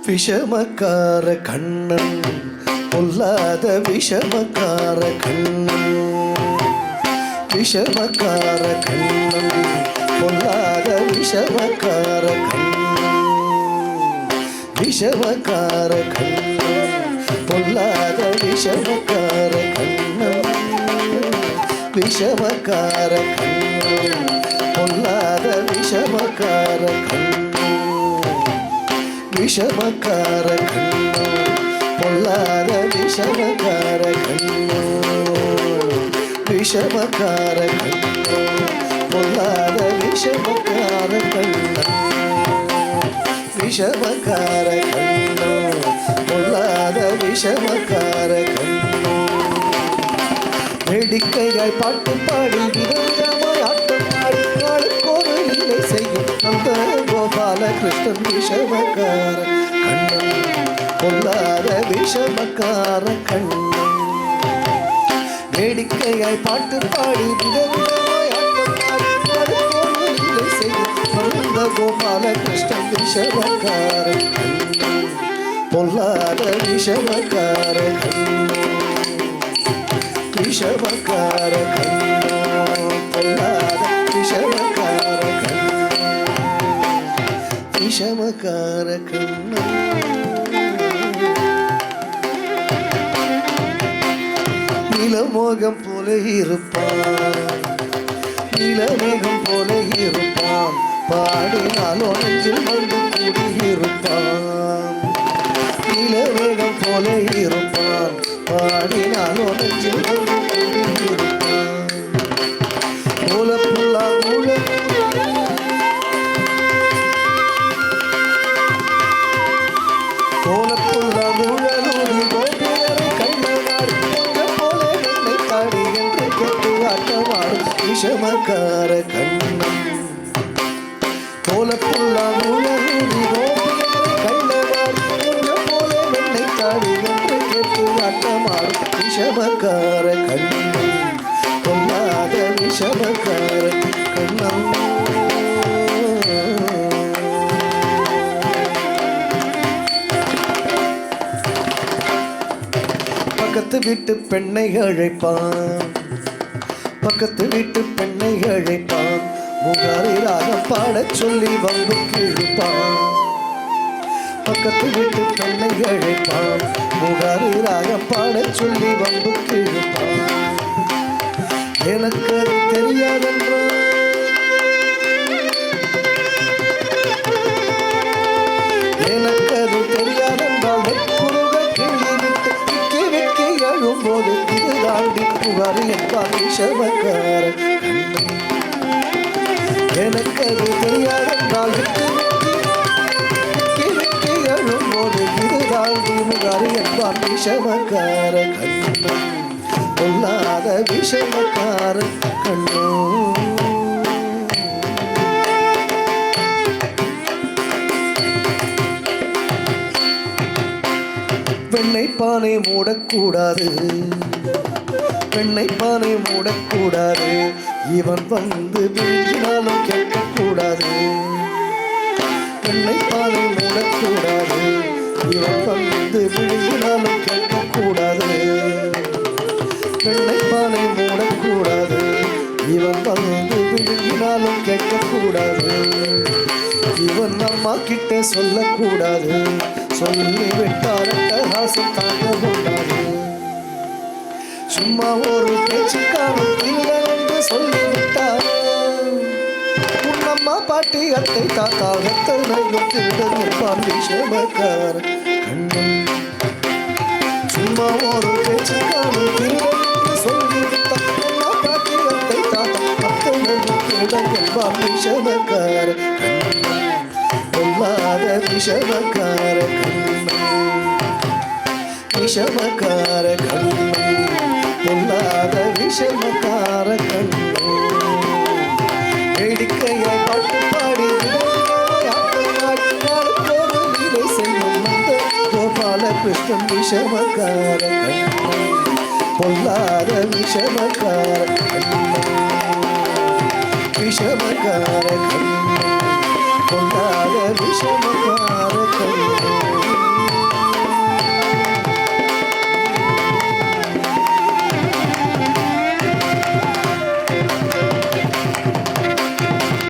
விஷமக்கார கண்ணன் பொல்லாத விஷமக்கார கண்ணன் விஷமக்கார கண்ணன் பொல்லாத விஷமக்கார கண்ணன் விஷமக்கார கண்ணன் பொல்லாத விஷமக்கார கண்ணன் விஷமக்கார கண்ணன் பொல்லாத விஷமக்கார கண்ணன் விஷமக்கார கண்ணோ பொல்லாத விஷமக்கார கண்ணோ விஷமக்கார கண்ணோ பொல்லாத விஷமக்கார கண்ணோ விஷமக்கார கண்ணோ பொல்லாத விஷமக்கார கண்ணோ வேடிக்கையாய் பாட்டு பாடி விதவிதமாய் ஆட்டம் பாடி நாளுக்கொரு இல்லை செய்யும் அந்த கோபாலகிருஷ்ணன் விஷமக்கார கண்ணன் பொல்லாத விஷமக்கார கண்ணன் வேடிக்கையாய் பாட்டு பாடி விதவிதமாய் ஆட்டம் பாடி நாளுக்கொரு இல்லை செய்யும் அந்த கோபாலகிருஷ்ணன் விஷமக்கார கண்ணன் பொல்லாத விஷமக்கார கண்ணன் விஷமக்கார கண்ணோ பொல்லாத விஷமக்கார கண்ணோ விஷமக்கார கண்ணோ நிலமோகம் போல இருப்பான் நிலமேகம் போல இருப்பான் பாடினால் நெஞ்சில் வந்து கூடியிருப்பான் நிலமேகம் போல இருப்பான் பாடினால் நெஞ்சில் வந்து கூடியிருப்பான் கோலப்புல்லா ஊழல் கோலப்புல்லா ஊழலூடி கோபியரை கண்ணனாடி போல என்னை தாடி என்று கேட்டு ஆட்டமாடும் விஷமக்கார கண்ணன் கோலப்புல்லா ஊழலூடி கோபியரை கண்ணனாடி போல என்னை தாடி என்று கேட்டு ஆட்டமாடும் விஷமக்கார கண்ணன் பொல்லாத விஷமக்கார கண்ணன் பக்கத்து வீட்டு பெண்ணை அழைப்பான் பக்கத்து வீட்டு பெண்ணை அழைப்பான் முகாரி ராகம் பாடச் சொல்லி வம்பு கிழிப்பான் பக்கத்து வீட்டு பெண்ணை அழைப்பான் முகாரி ராகம் பாடச் சொல்லி வம்பு கிழிப்பான் எனக்கு அது தெரியாதென்றான் எனக்கு அது தெரியாதென்றால் போது இது தாண்டி புகார் என்பார் விஷமக்கார கண்ணன் எனக்கு அது தெரியாதென்றால் எழும் போது இது தாண்டி புகார் என்பார் விஷமக்கார கண்ணன் பொல்லாத விஷமக்கார கண்ணோ பெண்ணை பானை மூடக்கூடாது பெண்ணை பானை மூடக்கூடாது இவன் வந்து விழுங்கினாலும் கேட்கக்கூடாது பெண்ணை பானை மூடக்கூடாது இவன் வந்து விழுங்கினாலும் கேட்கக்கூடாது பெண்ணை பானை மூடக்கூடாது இவன் வந்து விழுங்கினாலும் கேட்கக்கூடாது இவன் அம்மா கிட்டே சொல்லக்கூடாது சொல்லிவிட்டார் அட்டகாசம் தாங்க கூடாது சும்மா ஒரு பேச்சுக்காரும் இல்லை என்று சொல்லிவிட்டார் உன்னம்மா பாட்டி அத்தை தாத்தா எத்தனையும் திருடன் இருப்பான் விஷமக்கார கண்ணன் சும்மா ஒரு பேச்சுக்காரும் இல்லை என்று சொல்லிவிட்டார் உன்னா பாட்டி அத்தை தாத்தா அத்தனையும் திருடன் இருப்பான் விஷமக்கார கண்ணன் பொல்லாத விஷமக்கார கண்ணன் விஷமக்கார கண்ணன் பொல்லாத விஷமக்கார கண்ணன் வேடிக்கையாய் பாட்டு பாடி செல்லும் அந்த கோபாலகிருஷ்ணன் விஷமக்கார கண்ணன் பொல்லாத விஷமக்கார கண்ணன் விஷமக்கார கண்ணன் பொல்லாத விஷமக்கார